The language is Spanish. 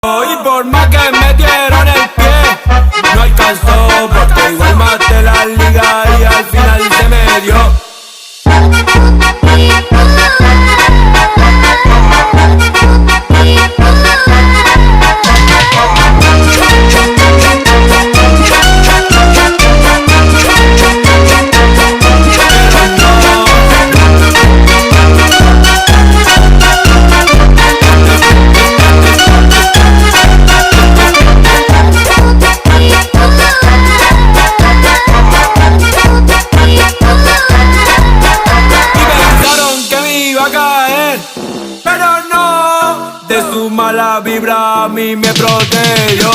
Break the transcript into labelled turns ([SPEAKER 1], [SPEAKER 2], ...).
[SPEAKER 1] Y por más que metieron el pie, no alcanzó, porque igual maté la liga y al final se me dio. Pero no, de su mala vibra a mí me protegió.